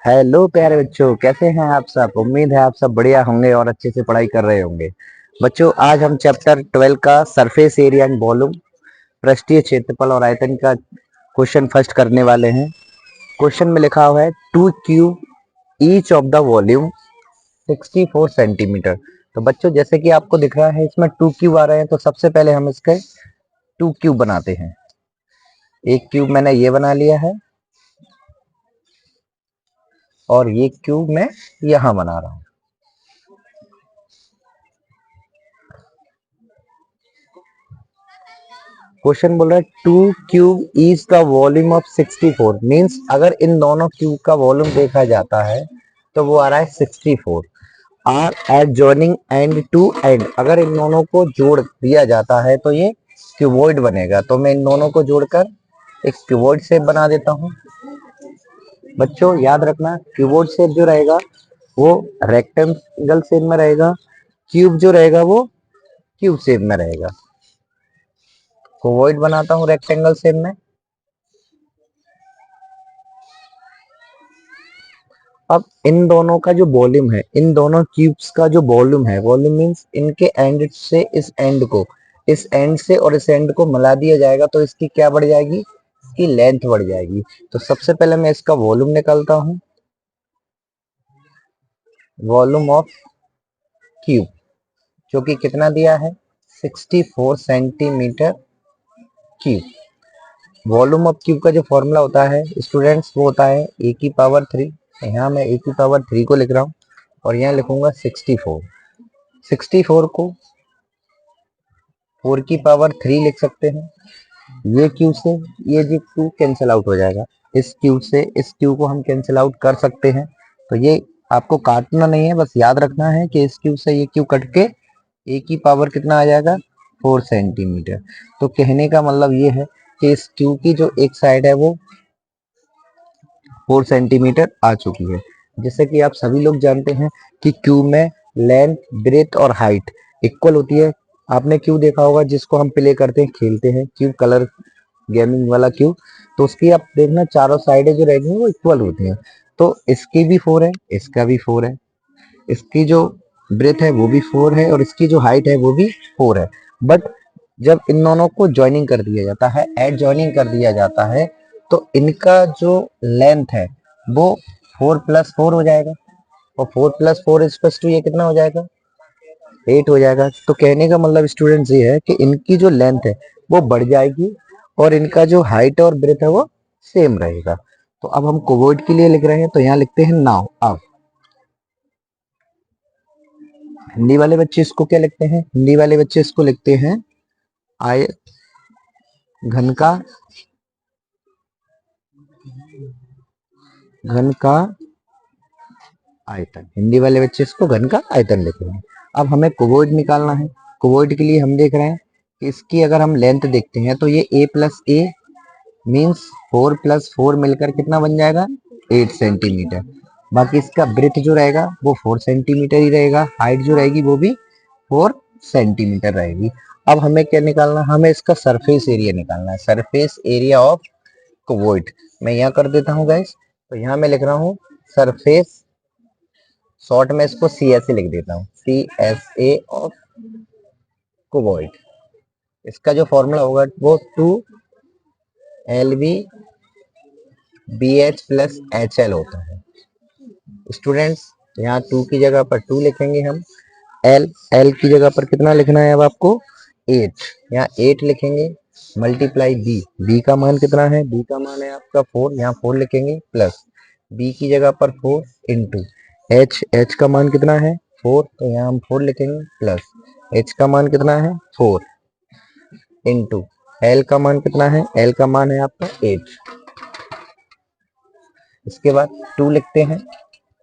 Hello प्यारे बच्चों, कैसे हैं आप सब। उम्मीद है आप सब बढ़िया होंगे और अच्छे से पढ़ाई कर रहे होंगे। बच्चों, आज हम चैप्टर 12 का सरफेस एरिया एंड वॉल्यूम, पृष्ठीय क्षेत्रफल और आयतन का क्वेश्चन फर्स्ट करने वाले हैं। क्वेश्चन में लिखा हुआ है two cube each of the volume 64 centimetre. तो बच्चों, जैसे कि आपको दिख रहा है इसमें टू क्यूब आ रहे हैं, तो सबसे पहले हम इसके टू क्यूब बनाते हैं। एक क्यूब मैंने ये बना लिया है और ये क्यूब मैं यहां बना रहा हूं। क्वेश्चन बोल रहा है two cube is the volume of 64। Means अगर इन दोनों क्यूब का वॉल्यूम देखा जाता है तो वो आ रहा है 64। Are at joining end to end, अगर इन दोनों को जोड़ दिया जाता है तो ये क्यूबॉइड बनेगा। तो मैं इन दोनों को जोड़कर एक क्यूबॉइड शेप बना देता हूँ। बच्चों याद रखना, क्यूबॉइड शेप जो रहेगा वो रेक्टेंगल शेप में रहेगा, क्यूब जो रहेगा वो क्यूब शेप में रहेगा। क्यूबॉइड बनाता हूँ रेक्टेंगल शेप में। अब इन दोनों का जो वॉल्यूम है, इन दोनों क्यूब्स का जो वॉल्यूम है, वॉल्यूम मींस इनके एंड से इस एंड को, इस एंड से और इस एंड को मिला दिया जाएगा तो इसकी क्या बढ़ जाएगी, इसकी लेंथ बढ़ जाएगी। तो सबसे पहले मैं इसका वॉल्यूम निकालता हूँ, वॉल्यूम ऑफ क्यूब, जो कि कितना दिया है 64 centimetre cube. Volume of cube का जो फॉर्मूला होता है स्टूडेंट्स, वो होता है ए की पावर 3। यहाँ मैं ए की पावर 3 को लिख रहा हूँ और यहाँ लिखूंगा 64। 64 को 4 की पावर 3 लिख सकते हैं। ये क्यू से ये जो क्यू कैंसिल आउट हो जाएगा, इस क्यू से इस क्यू को हम कैंसिल आउट कर सकते हैं। तो ये आपको काटना नहीं है, बस याद रखना है कि इस क्यू से ये क्यू कट के ए की पावर कितना आ जाएगा 4 सेंटीमीटर। तो कहने का मतलब ये है कि इस क्यू की जो एक साइड है वो 4 सेंटीमीटर आ चुकी है। जैसे कि आप सभी लोग जानते हैं कि क्यूब में लेंथ, ब्रेथ और हाइट इक्वल होती है। आपने क्यूब देखा होगा जिसको हम प्ले करते हैं, खेलते हैं, क्यूब कलर गेमिंग वाला क्यूब। तो उसकी आप देखना चारों साइडें जो रहेगी वो इक्वल होती हैं। तो इसकी भी 4 है, इसका भी 4 है, इसकी जो ब्रेथ है वो भी 4 है और इसकी जो हाइट है वो भी 4 है। बट जब इन दोनों को ज्वाइनिंग कर दिया जाता है, एड ज्वाइनिंग कर दिया जाता है, तो इनका जो लेंथ है वो 4 प्लस 4 हो जाएगा और 4 प्लस 4 इक्वल्स टू ये कितना हो जाएगा 8 हो जाएगा। तो कहने का मतलब स्टूडेंट्स ये है कि इनकी जो लेंथ है वो बढ़ जाएगी और इनका जो हाइट और ब्रेथ है वो सेम रहेगा। तो अब हम कोवर्ट के लिए लिख रहे हैं, तो यहाँ लिखते हैं नाउ। अब हिंदी वाले बच्चे इसको क्या लिखते हैं, हिंदी वाले बच्चे इसको लिखते हैं आय घन का, घन का आयतन। हिंदी वाले बच्चे इसको घन का आयतन लिखेंगे। अब हमें कोवोइड निकालना है। कोवोइड के लिए हम देख रहे हैं कि इसकी अगर हम लेंथ देखते हैं तो ये a plus A means 4 plus 4 मिलकर कितना बन जाएगा 8 सेंटीमीटर। बाकी इसका ब्रेथ जो रहेगा वो 4 सेंटीमीटर ही रहेगा, हाइट जो रहेगी वो भी 4 सेंटीमीटर रहेगी। अब हमें क्या निकालना है, हमें इसका सरफेस एरिया निकालना है, सरफेस एरिया ऑफ कोवोइड। मैं यहाँ कर देता हूँ गाइस। तो यहाँ मैं लिख रहा हूँ सरफेस, शॉर्ट में इसको सी एस ए लिख देता हूँ, सी एस ए ऑफ कोवोइड। इसका जो फॉर्मूला होगा वो 2 L B B H plus H L होता है। स्टूडेंट्स यहाँ 2 की जगह पर 2 लिखेंगे हम, एल एल की जगह पर कितना लिखना है अब आपको 8, यहाँ 8 लिखेंगे मल्टीप्लाई बी, बी का मान कितना है, बी का मान है आपका 4, यहाँ 4 लिखेंगे प्लस बी की जगह पर 4 इंटू एच, एच का मान कितना है 4, तो यहाँ हम 4 लिखेंगे प्लस एच का मान कितना है 4 इंटू एल का मान कितना है, एल का मान है आपका 8। इसके बाद 2 लिखते हैं,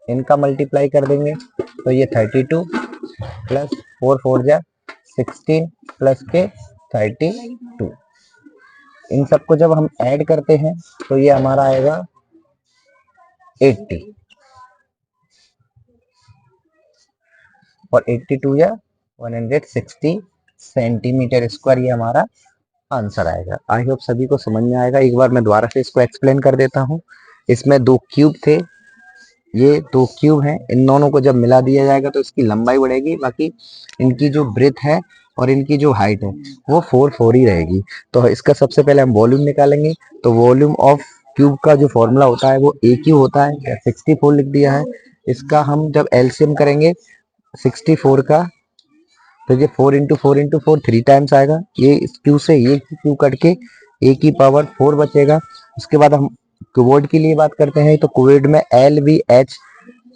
इनका मल्टीप्लाई कर देंगे तो ये 32 प्लस 4 4 जा 16 प्लस के 32। इन सबको जब हम ऐड करते हैं तो ये हमारा आएगा 80 और 82 या 160 सेंटीमीटर स्क्वायर, ये हमारा आंसर आएगा। आई होप सभी को समझ में आएगा। एक बार मैं दोबारा से इसको एक्सप्लेन कर देता हूँ। इसमें 2 क्यूब थे, ये दो क्यूब हैं, इन दोनों को जब मिला दिया जाएगा तो इसकी लंबाई बढ़ेगी, बाकी इनकी जो ब्रेथ है और इनकी जो हाइट है वो 4 4 ही रहेगी। तो इसका सबसे पहले हम वॉल्यूम निकालेंगे। तो वॉल्यूम ऑफ क्यूब का जो फॉर्मूला होता है वो ए क्यू होता है, 64 लिख दिया है। इसका हम जब एलसीएम करेंगे 64 का, तो ये 4 × 4 × 4 3 टाइम्स आएगा। ये इस क्यू से ये क्यू कट के ए की पावर 4 बचेगा। उसके बाद हम क्यूबॉइड के लिए बात करते हैं, तो क्यूबॉइड में एल वी एच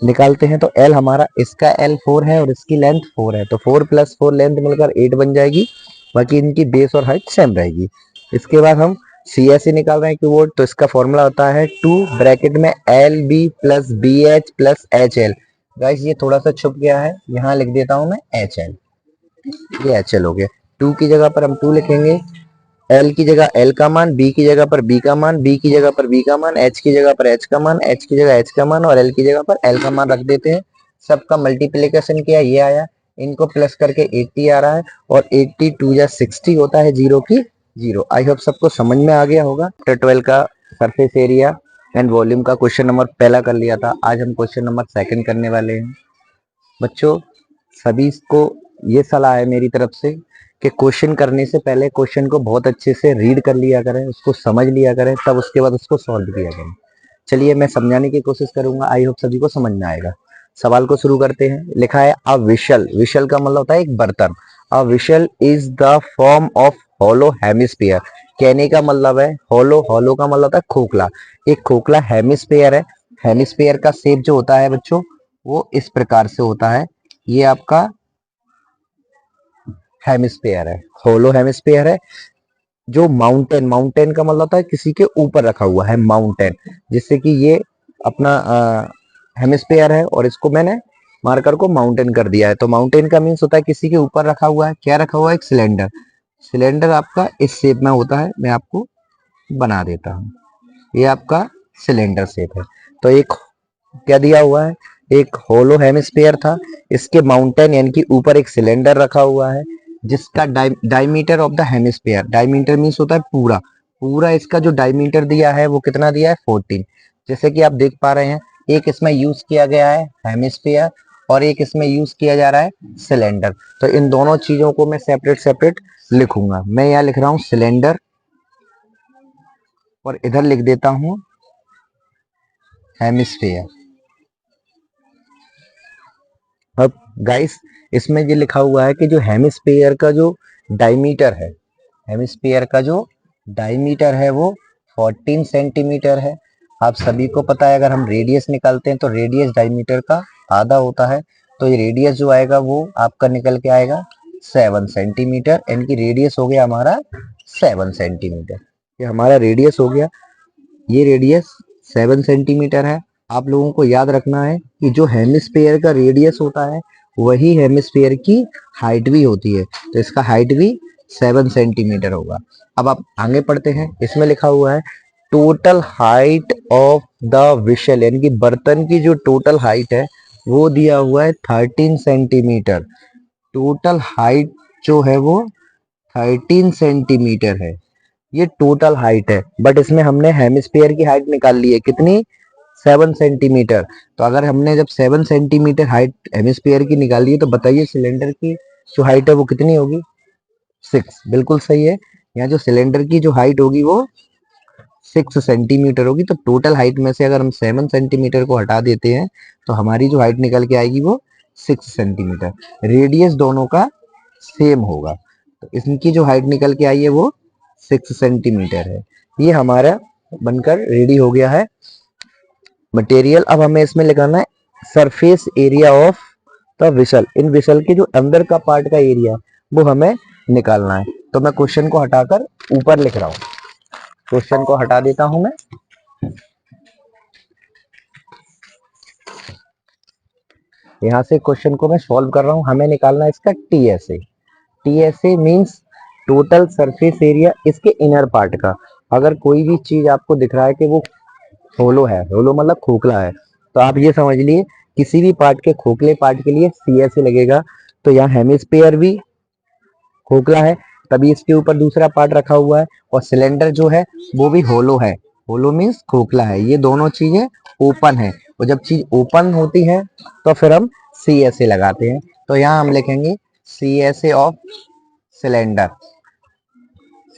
निकालते हैं। तो एल हमारा, इसका एल 4 है और इसकी लेंथ 4 है, तो 4 + 4 लेंथ मिलकर 8 बन जाएगी। बाकी इनकी बेस और हाइट सेम रहेगी। इसके बाद हम सी एस सी निकाल रहे हैं क्यूबॉइड, तो इसका फॉर्मूला होता है 2 ब्रैकेट में L B plus B H plus H L. Guys ये थोड़ा सा छुप गया है, यहाँ लिख देता हूं मैं एच एल, ये एच एल हो गया। 2 की जगह पर हम 2 लिखेंगे, एल की जगह एल का मान, बी की जगह पर बी का मान, बी की जगह पर बी का मान, एच की जगह पर एच का मान, एच की जगह एच का मान और एल की जगह पर एल का मान रख देते हैं। सबका मल्टीप्लीकेशन किया, ये आया, इनको प्लस करके 80 आ रहा है और 80 2 या 60 होता है, 0 की 0। आई होप सबको समझ में आ गया होगा। चैप्टर 12 का सरफेस एरिया एंड वॉल्यूम का क्वेश्चन नंबर पहला कर लिया था, आज हम क्वेश्चन नंबर सेकंड करने वाले हैं। बच्चों सभी को ये सलाह है मेरी तरफ से कि क्वेश्चन करने से पहले क्वेश्चन को बहुत अच्छे से रीड कर लिया करें, उसको समझ लिया करें, तब उसके बाद उसको सॉल्व किया करें। चलिए मैं समझाने की कोशिश करूंगा, आई होप सभी को समझ में आएगा। सवाल को शुरू करते हैं। लिखा है अ विशल, विशल का मतलब होता है एक बर्तन। A vessel is the form of hollow hemisphere. कहने का मतलब है होलो, होलो का मतलब होता है खोखला। एक खोखला हेमिस्फीयर है। हेमिस्फीयर का शेप जो होता है बच्चों वो इस प्रकार से होता है। ये आपका हेमिस्फीयर है, होलो हेमिस्फीयर है। जो माउंटेन, माउंटेन का मतलब होता है किसी के ऊपर रखा हुआ है माउंटेन, जिससे कि ये अपना हेमिस्फीयर है और इसको मैंने मार्कर को माउंटेन कर दिया है। तो माउंटेन का मीन्स होता है किसी के ऊपर रखा हुआ है। क्या रखा हुआ है? एक सिलेंडर। सिलेंडर आपका इस शेप में होता है, मैं आपको बना देता हूँ। ये आपका सिलेंडर शेप है। तो एक क्या दिया हुआ है? एक होलो हेमिस्फीयर था, इसके माउंटेन यानी कि ऊपर एक सिलेंडर रखा हुआ है जिसका diameter of the hemisphere, diameter means होता है पूरा, पूरा इसका जो डायमीटर दिया है वो कितना दिया है? 14। जैसे कि आप देख पा रहे हैं, एक इसमें यूज किया गया है हेमिस्फीयर और एक इसमें यूज किया जा रहा है सिलेंडर। तो इन दोनों चीजों को मैं सेपरेट सेपरेट लिखूंगा। मैं यहाँ लिख रहा हूँ सिलेंडर और इधर लिख देता हूँ हेमिस्फीयर। अब गाइस इसमें ये लिखा हुआ है कि जो हेमिस्फीयर का जो डायमीटर है, हेमिस्फीयर का जो डायमीटर है वो 14 सेंटीमीटर है। आप सभी को पता है अगर हम रेडियस निकालते हैं तो रेडियस डायमीटर का आधा होता है। तो ये रेडियस जो आएगा वो आपका निकल के आएगा 7 सेंटीमीटर। इनकी रेडियस हो गया हमारा 7 सेंटीमीटर। ये हमारा रेडियस हो गया, ये रेडियस 7 सेंटीमीटर है। आप लोगों को याद रखना है कि जो हेमिस्फीयर का रेडियस होता है वही हेमिस्फीयर की हाइट भी होती है। तो इसका हाइट भी 7 सेंटीमीटर होगा। अब आप आगे पढ़ते हैं, इसमें लिखा हुआ है total height of the whistle, यानी कि बर्तन की जो टोटल हाइट है वो दिया हुआ है 13 सेंटीमीटर। टोटल हाइट जो है वो 13 सेंटीमीटर है। ये टोटल हाइट है, बट इसमें हमने हेमिस्फीयर की हाइट निकाल ली है कितनी? 7 सेंटीमीटर। तो अगर हमने जब 7 सेंटीमीटर हाइट हेमिस्फीयर की निकाली है तो बताइए सिलेंडर की जो हाइट है वो कितनी होगी? 6। बिल्कुल सही है। यहाँ जो सिलेंडर की जो हाइट होगी वो 6 सेंटीमीटर होगी। तो टोटल हाइट में से अगर हम 7 सेंटीमीटर को हटा देते हैं तो हमारी जो हाइट निकल के आएगी वो 6 सेंटीमीटर। रेडियस दोनों का सेम होगा, तो इनकी जो हाइट निकल के आई है वो 6 सेंटीमीटर है। ये हमारा बनकर रेडी हो गया है मटेरियल। अब हमें इसमें लगाना है surface area of the whistle. In whistle के जो अंदर का पार्ट का एरिया वो हमें निकालना है। तो मैं क्वेश्चन को हटाकर ऊपर लिख रहा हूँ, क्वेश्चन को हटा देता हूं मैं। यहां से क्वेश्चन को मैं सॉल्व कर रहा हूं। हमें निकालना है इसका TSA. TSA means total surface area इसके इनर पार्ट का। अगर कोई भी चीज आपको दिख रहा है कि वो होलो है, होलो मतलब खोखला है, तो आप ये समझ लिए किसी भी पार्ट के खोखले पार्ट के लिए सीएसए लगेगा। तो यहाँ हेमिस्फीयर भी खोखला है, तभी इसके ऊपर दूसरा पार्ट रखा हुआ है, और सिलेंडर जो है वो भी होलो है, होलो मीन्स खोखला है। ये दोनों चीजें ओपन है, और जब चीज ओपन होती है तो फिर हम सी एस ए लगाते हैं। तो यहाँ हम लिखेंगे C S A of cylinder,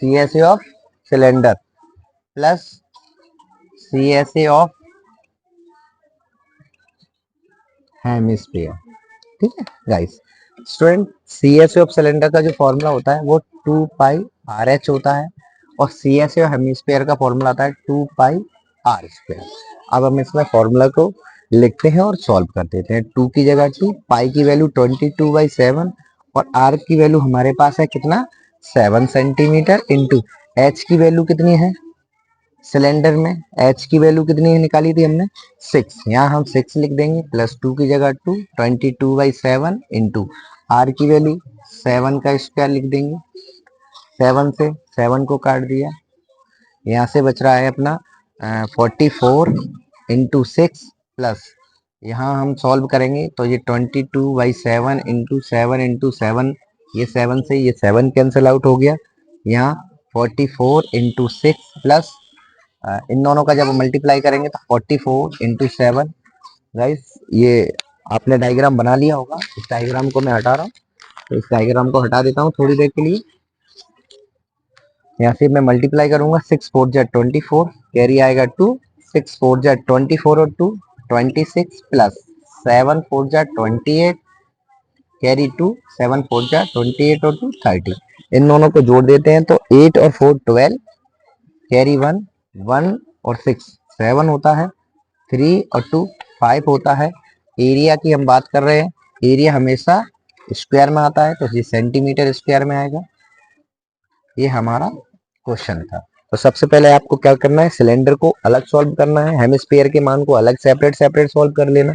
C S A of cylinder plus C S A of hemisphere. ठीक है guys. Student, C S A of cylinder का जो फॉर्मूला होता है वो 2 पाई आर एच होता है, और C S A of hemisphere का फॉर्मूला आता है 2 पाई आर स्क्वायर। अब हम इसमें फॉर्मूला को लिखते हैं और सॉल्व कर देते हैं। 2 की जगह 2, पाई की वैल्यू 22/7, और आर की वैल्यू हमारे पास है कितना, 7 सेंटीमीटर, इंटू एच की वैल्यू कितनी है सिलेंडर में, एच की वैल्यू कितनी है निकाली थी हमने, 6। यहाँ हम 6 लिख देंगे, प्लस 2 की जगह 2, 22/7 इंटू आर की वैल्यू 7 का स्क्वायर लिख देंगे। 7 से 7 को काट दिया, यहाँ से बच रहा है अपना 44 इंटू 6, प्लस यहाँ हम सॉल्व करेंगे तो ये 22/7 इंटू 7, ये 7 से ये 7 कैंसिल आउट हो गया। यहाँ 44 इंटू 6 प्लस इन दोनों का जब मल्टीप्लाई करेंगे तो 44 इंटू 7। गाइस, ये आपने डायग्राम बना लिया होगा, इस डायग्राम को मैं हटा रहा हूँ, तो इस डायग्राम को हटा देता हूँ थोड़ी देर के लिए। यहाँ से मैं मल्टीप्लाई करूंगा, 6 4 जा 24, कैरी आएगा 2, 6 4 जा 24 और 2 26, प्लस 7 4 जा 28, कैरी 2, 7 4 जा 28 और 2 30। इन दोनों को जोड़ देते हैं तो 8 और 4 12, कैरी 1 1 और 6 7 होता है, 3 और 2 5 होता है। एरिया की हम बात कर रहे हैं, एरिया हमेशा स्क्वायर में आता है, तो ये सेंटीमीटर स्क्वायर में आएगा। ये हमारा क्वेश्चन था। तो सबसे पहले आपको क्या करना है, सिलेंडर को अलग सॉल्व करना है, हेमिस्फीयर के मान को अलग सेपरेट सेपरेट सॉल्व कर लेना।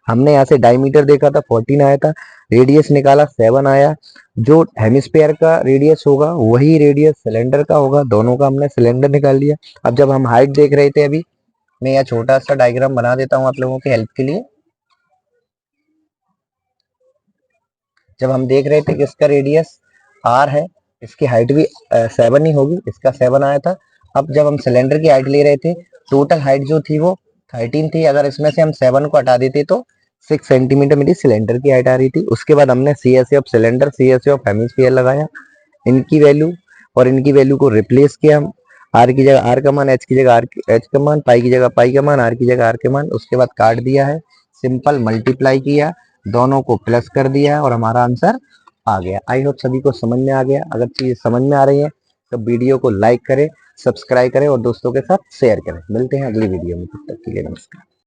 हमने यहाँ से डायमीटर देखा था 14 आया था, रेडियस निकाला 7 आया। जो हेमिस्फीयर का रेडियस होगा वही रेडियस सिलेंडर का होगा, दोनों का हमने सिलेंडर निकाल लिया। अब जब हम हाइट देख रहे थे, अभी मैं यह छोटा सा डायग्राम बना देता हूँ आप लोगों की हेल्प के लिए। जब हम देख रहे थे कि इसका रेडियस r है, इसकी हाइट भी 7 ही होगी, इसका 7 आया था। अब जब हम सिलेंडर की हाइट ले रहे थे, टोटल हाइट जो थी वो 13 थी, अगर इसमें से हम 7 को हटा देते तो 6 सेंटीमीटर मेरी सिलेंडर की हाइट आ रही थी। उसके बाद हमने C S A of cylinder, C S A of hemisphere लगाया, इनकी वैल्यू और इनकी वैल्यू को रिप्लेस किया हम। आर की जगह आर का मान, एच की जगह एच का मान, पाई की जगह पाई का मान, आर की जगह आर के मान। उसके बाद काट दिया है, सिंपल मल्टीप्लाई किया, दोनों को प्लस कर दिया और हमारा आंसर आ गया। आई होप सभी को समझ में आ गया। अगर चीज समझ में आ रही है तो वीडियो को लाइक करें, सब्सक्राइब करें और दोस्तों के साथ शेयर करें। मिलते हैं अगली वीडियो में, तब तक के लिए नमस्कार।